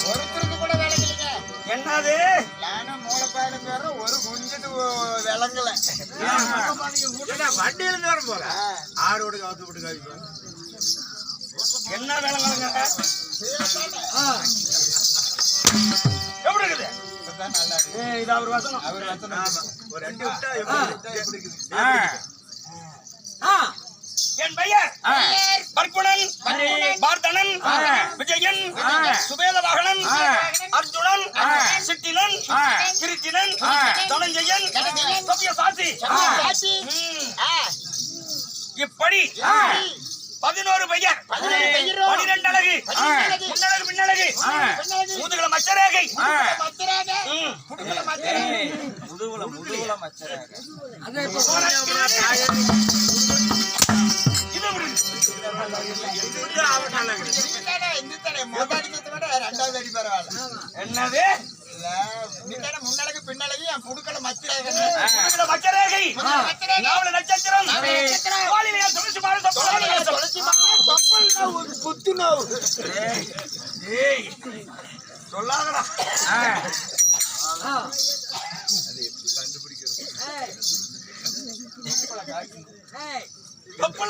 ஒருத்தருக்கு கூட வேலை இல்லைங்க. என்னது நானும் மூளைப்பாடு பேர ஒரு குஞ்சுட்டு விளங்கல. வண்டி இருந்து வரும் போல ஆரோடு காத்து போட்டு காய்ப்பு என்ன விளங்கலங்க எப்படி இருக்குது? இது அவர் வசனம். அவர் வசனம். ஒரு அடி விட்டா எப்படி இருக்குது? என் பெயர் பர்குணன், பார்த்தனன், விஜயன், சுபேதவாகனன், அர்ஜுனன், சிட்டினன், கிருத்தினன், தனஞ்சயன், சத்யசாச்சி. இப்படி 11 பெயர், 12 அழகு, முன்னழகு பின்னழகு, முதுகுல மச்சரேகை, முதுகுல மச்சரேகை. என்னது முன்னழகு பின்னழகு என் புடுக்கல மச்சரேகை, நட்சத்திரம் சொல்லாதடா.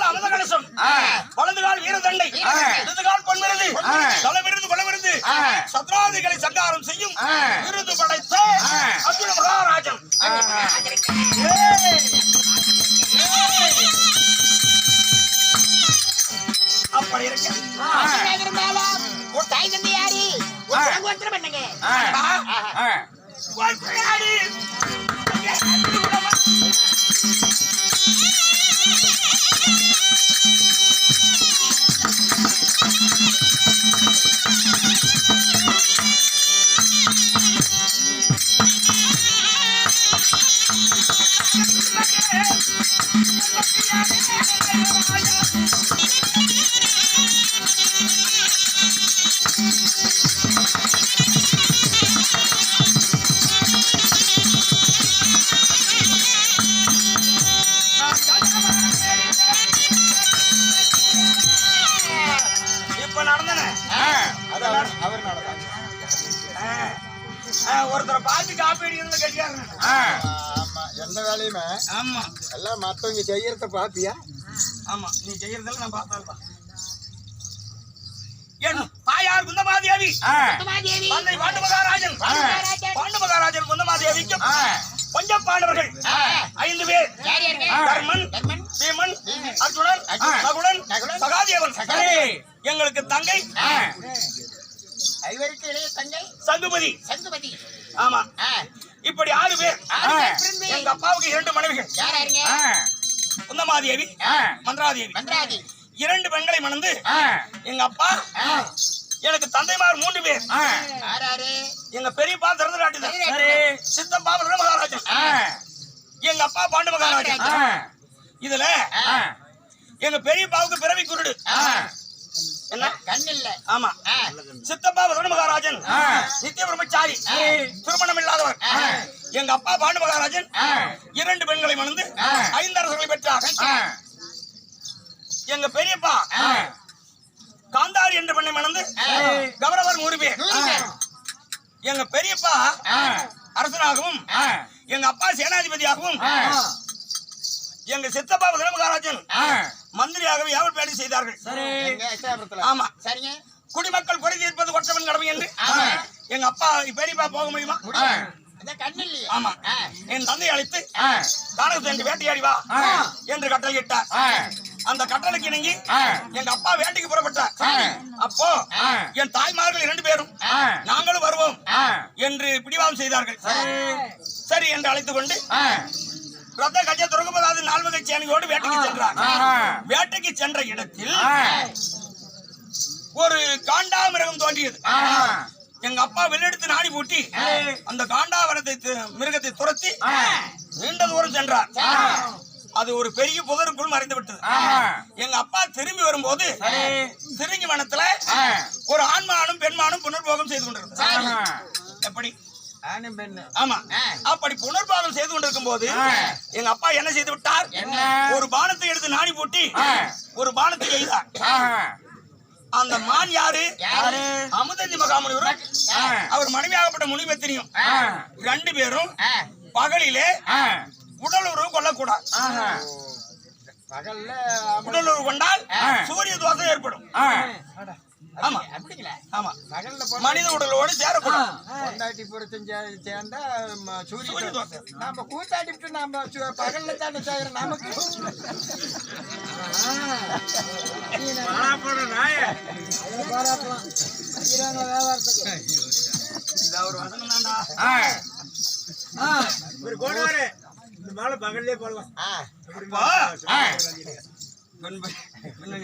அமதகலசம், வலதுகால் வீரதண்டை, இடதுகால் பொன்விருது, தலைவிருது குலவிருது, சத்ராதிகளை சங்காரம் செய்யும் விருது படைத்த அர்ஜுன மகாராஜன். அப்படி இருக்க தாய் தந்தை யாரு பண்ணுங்க ஒருத்தர் பாத்து காப்பி அடிக்கிறது கட்டியாரு. எந்த வேலையுமே ஆமா எல்லாம் மத்தவங்க செய்யறத பாத்தியா? ஆமா நீ செய்யறதெல்லாம் நான் பார்த்தால்தான். என் தாயார் குந்தமாதேவி, தந்தை பாண்டு மகாராஜன், பாண்டு மகாராஜன் குந்தமாதேவிக்கும் பஞ்ச பாண்டவர்கள் 5 பேர். தர்மன், பீமன், அர்ஜுனன், நகுலன், சகாதேவன். எங்களுக்கு தங்கை ஐவருக்கு இளைய தங்கை சங்குபதி. ஆமா இப்படி 6 பேர். எங்க அப்பாவுக்கு 2 மனைவிகள். குந்தமாதேவி, மந்திராதேவி. 2 பெண்களை மணந்து எங்க அப்பா எனக்கு தந்தைமார் 3 பேர். எங்க பெரியப்பா திறந்துராட்டிதான், சித்தப்பா மகாராஜன், எங்க அப்பா பாண்டு மகாராஜன். இதுல எங்க பெரியப்பாவுக்கு பிறவி குருடு, என்ன கண்ணில்ல. ஆமா சித்தப்பா மகாராஜன் நித்திய பிரம்மச்சாரி, திருமணம் இல்லாதவர். எங்க அப்பா பாண்டு மகாராஜன் 2 பெண்களை மணந்து 5 அரசர்களை பெற்றார். எங்க பெரியப்பா காந்தாரி என்ற பெண்ணை மணந்து கௌரவர் 100 பேர். எங்க பெரியப்பா அரசனாகவும் எங்க அப்பா சேனாதிபதியாகவும் எங்க சித்தப்பா மகாராஜன் மந்திரியாகவே ஏவல் பேடி செய்தார்கள். ஆமா குடிமக்கள் குறை தீர்ப்பது ஒற்றவன் கடமை என்று எங்க அப்பா பெரியப்பா போக முடியுமா? ஆமா என் தந்தை அழைத்து காணகத்தை என்று வேட்டையாடி வா என்று கட்டளையிட்டார். அந்த கட்டளைக்கு இணங்கி எங்க அப்பா வேட்டைக்கு புறப்பட்டார். அப்போ என் தாய்மார்கள் 2 பேரும் நாங்களும் வருவோம் என்று பிடிவாதம் செய்தார்கள். சரி என்று அழைத்துக் கொண்டு ரத்த கஜ துரங்கபதாது 4 வகை சேனையோடு வேட்டைக்கு சென்றார். வேட்டைக்கு சென்ற இடத்தில் ஒரு காண்டாமிருகம் தோன்றியது. எங்க அப்பா வெள்ளெடுத்து நாடி பூட்டி அந்த காண்டாவரத்தை மிருகத்தை துரத்தி நீண்ட தூரம் சென்றார். அது ஒரு பெரிய புதருக்குள் மறைந்து விட்டது. எங்க அப்பா திரும்பி வரும்போது சிறுங்கி வனத்துல ஒரு ஆண்மானும் பெண்மானும் புனர்போகம் செய்து கொண்டிருந்தார். எப்படி? ஆணும் பெண்ணு. ஆமா. அப்படி புனர்பாகம் செய்து கொண்டிருக்கும் போது எங்க அப்பா என்ன செய்து விட்டார்? ஒரு பானத்தை எடுத்து நாடி போட்டி ஒரு பானத்தை எய்தார். அந்த மான் யாரு? அமுதஞ்சி மகாமுனிவரும் அவர் மனைவியாகப்பட்ட முனிபத்தினியும் 2 பேரும் பகலிலே உடல் உறவு கொள்ளக்கூடாது. பகல்ல உடல் உறவு கொண்டால் சூரிய தோஷம் ஏற்படும். ஆமா, அப்படிங்களா? ஆமா. பகல்ல மனித உடலோடு சேரக்கூடாது. பொண்டாட்டி பொருத்தம் சேர்ந்தா சூரிய சூரிய தோஷம். நாம கூத்தாடிட்டு நாம பகல்ல தானே செய்யறோம். நமக்கு ஒரு வசனம் தான்டா. பகல்லே போடலாம்.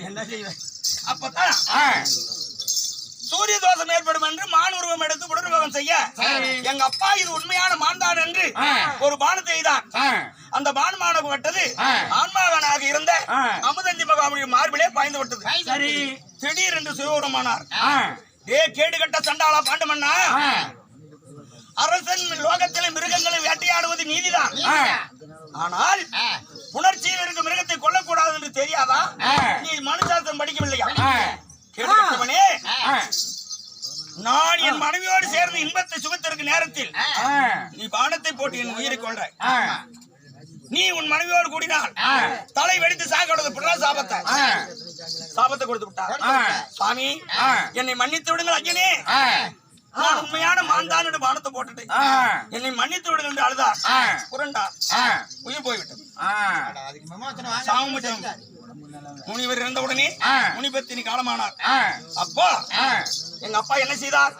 என்ன செய்வ? அப்பதான் சூரிய தோஷம் ஏற்படும் என்று மான் உருவம் எடுத்து புனர்போகம் செய்ய எங்க அப்பா இது உண்மையான மான்தான் என்று ஒரு பானத்தை எய்தான். அந்த பானமான பட்டது ஆன்மாவனாக இருந்த அமுதஞ்சி மகாமுனியின் மார்பிலே பாய்ந்து விட்டது. திடீர் என்று சிவபெருமானார், ஏ கேடு கட்ட சண்டாளா பாண்டுமன்னா, அரசன் லோகத்திலே மிருகங்களை வேட்டையாடுவது நீதிதான். ஆனால் புணர்ச்சியில் இருக்க மிருகத்தை கொல்லக்கூடாது என்று தெரியாதா? நீ மனுஷாஸ்திரம் படிக்கவில்லையா? கேட்கவனே, நான் என் மனைவியோடு சேர்ந்து இன்பத்தை சுகத்திற்கு நேரத்தில் நீ பானத்தை போட்டு என் உயிரை கொள்ற. நீ உன் மனைவியோடு கூடினால் தலை வெடித்து சாப்பிடுறது சாபத்தை கொடுத்து விட்டார். சுவாமி, என்னை மன்னித்து விடுங்கள் ஐயனே, நான் உண்மையான மான்தான் பானத்தை போட்டுட்டு என்னை மன்னித்து விடுங்கள் என்று அழுதார். புரண்டா உயிர் போய்விட்டது. முனிவர் இருந்தவுடனே முனிபத்தினி காலமானார். அப்போ எங்க அப்பா என்ன செய்தார்?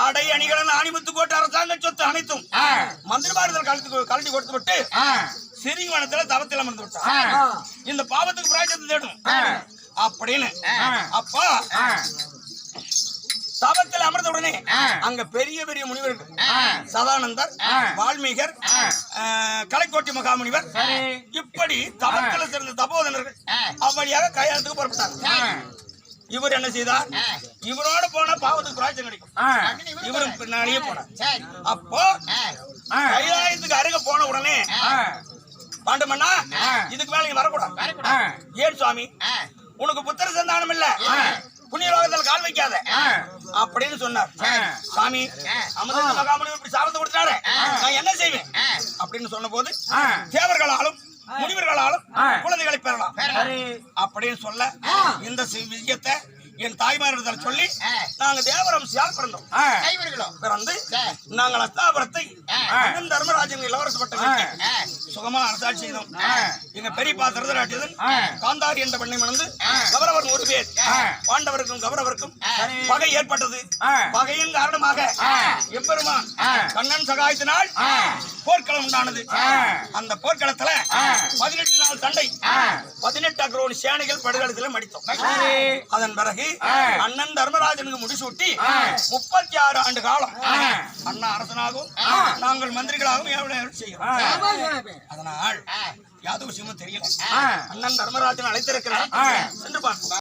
ஆடை அணிகளும் ஆணிமுத்து கோட்டை அரசாங்க சொத்து அனைத்தும் மந்திரபாரதல் கழட்டி கொடுத்து விட்டு சிறிவனத்துல தவத்தில் அமர்ந்து விட்டார். இந்த பாவத்துக்கு பிராயச்சத்தை தேடும் அப்படின்னு. அப்போ தவத்தில் அமர்ந்தவுடனே அங்க பெரிய பெரிய முனிவர்கள் சதானந்தர், வால்மீகர், கலைக்கோட்டி மகாமுனிவர், இப்படி தவத்தில் சிறந்த தபோதனர்கள் அவ்வழியாக கையாளத்துக்கு புறப்பட்டார். இவர் என்ன செய்தார்? இவரோட போன பாவத்துக்கு பிராய்ச்சம் கிடைக்கும். இவரும் பின்னாலேயே போனார். அப்போ கைலாயத்துக்கு அருக போன உடனே பாண்டுமன்னா, இதுக்கு மேல நீ வரக்கூடாது. ஏன் சுவாமி? உனக்கு புத்திர சந்தானம் இல்ல, புண்ணிய லோகத்தில் கால் வைக்காத அப்படின்னு சொன்னார். சாமி, அமுதஞ்சி மகாமுனிவர் இப்படி சாபத்தை கொடுத்தாரு, நான் என்ன செய்வேன் அப்படின்னு சொன்ன போது தேவர்களாலும் முனிவர்களாலும் குழந்தைகளை பெறலாம் அப்படின்னு சொல்ல இந்த விஷயத்தை என் தாய்மாரிடத்தில் சொல்லி நாங்க தேவரம்சியால் பிறந்தோம். பிறந்து நாங்கள் அஸ்தாபுரத்தை தர்மராஜன் இளவரசு பட்டங்களுக்கு சுகமா அரசாட்சி செய்தோம். எங்க பெரியப்பா திருதராட்டியதன் காந்தாரி என்ற பெண்ணை மணந்து கௌரவர் 100 பேர், பாண்டவருக்கும் கௌரவருக்கும் பகை ஏற்பட்டது. பகையின் காரணமாக எம்பெருமான் கண்ணன் சகாயத்தினால் போர்க்களம் உண்டானது. அந்த போர்க்களத்துல 18 நாள் சண்டை, 18 அக்ரோனி சேனைகள் படுகளத்தில் மடித்தோம். அதன் பிறகு அண்ணன் தர்மராஜனுக்கு முடிசூட்டி 36 ஆண்டு காலம் அண்ணா அரசனாகவும் நாங்கள் மந்திரிகளாகவும் செய்கிறோம். அதனால் யாதவ விஷயமும் தெரியல. அண்ணன் தர்மராஜன் அழைத்திருக்கிறார், சென்று பார்ப்போம்.